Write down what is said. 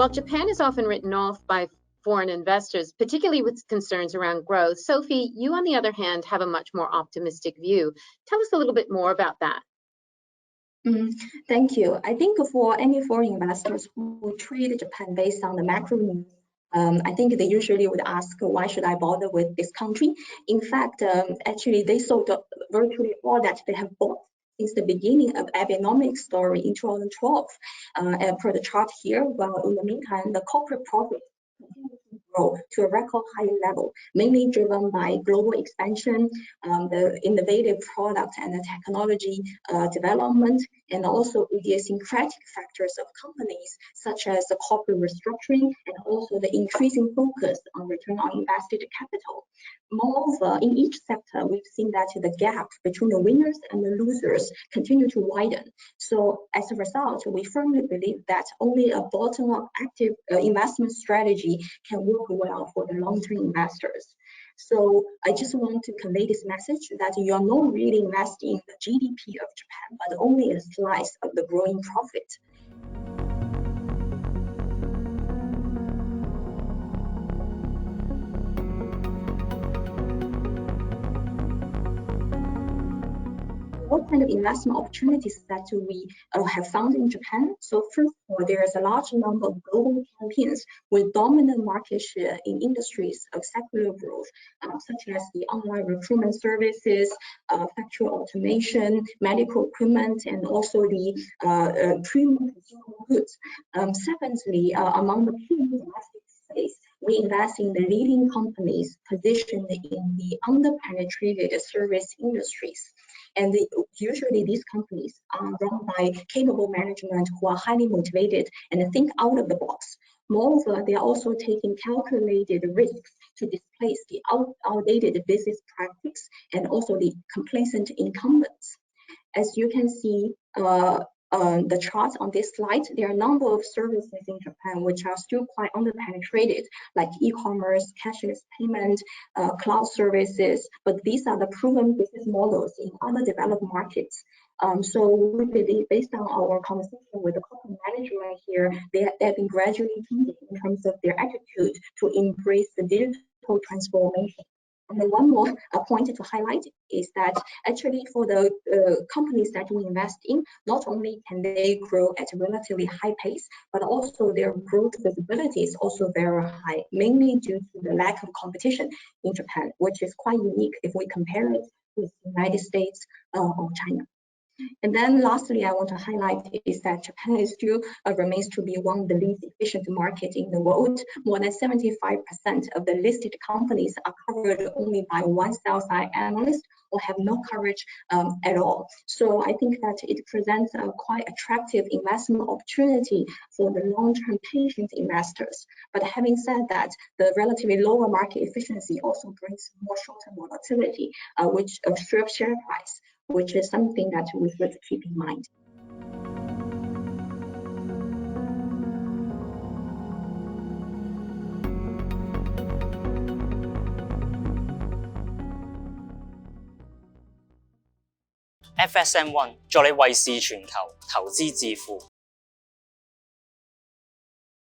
While Japan is often written off by foreign investors, particularly with concerns around growth, Sophie, you, on the other hand, have a much more optimistic view. Tell us a little bit more about that. Thank you. I think for any foreign investors who trade Japan based on the macro news, I think they usually would ask, why should I bother with this country? In fact, actually, they sold virtually all that they have bought since the beginning of Abenomics story in 2012. And per the chart here, well, in the meantime, the corporate profit continues to grow to a record high level, mainly driven by global expansion, the innovative product and the technology development, and also idiosyncratic factors of companies such as the corporate restructuring and also the increasing focus on return on invested capital. Moreover, in each sector, we've seen that the gap between the winners and the losers continue to widen. So as a result, we firmly believe that only a bottom-up active investment strategy can work well for the long-term investors. So I just want to convey this message that you are not really investing in the GDP of Japan, but only a slice of the growing profit. What kind of investment opportunities that we have found in Japan? So first of all, there is a large number of global champions with dominant market share in industries of secular growth, such as the online recruitment services, factory automation, medical equipment, and also the premium consumer goods. Secondly, among the key domestic space, we invest in the leading companies positioned in the underpenetrated service industries. And usually these companies are run by capable management who are highly motivated and think out of the box. Moreover, they are also taking calculated risks to displace the outdated business practice and also the complacent incumbents. As you can see, the charts on this slide, there are a number of services in Japan which are still quite underpenetrated, like e-commerce, cashless payment, cloud services, but these are the proven business models in other developed markets. So we believe, based on our conversation with the corporate management here, they have been gradually changing in terms of their attitude to embrace the digital transformation. And then one more point to highlight is that actually for the companies that we invest in, not only can they grow at a relatively high pace, but also their growth visibility is also very high, mainly due to the lack of competition in Japan, which is quite unique if we compare it with the United States or China. And then lastly, I want to highlight is that Japan is still remains to be one of the least efficient markets in the world. More than 75% of the listed companies are covered only by one sell-side analyst or have no coverage at all. So I think that it presents a quite attractive investment opportunity for the long-term patient investors. But having said that, the relatively lower market efficiency also brings more short-term volatility, which of share price, which is something that we should keep in mind. FSM1 助你為視全球投資致富。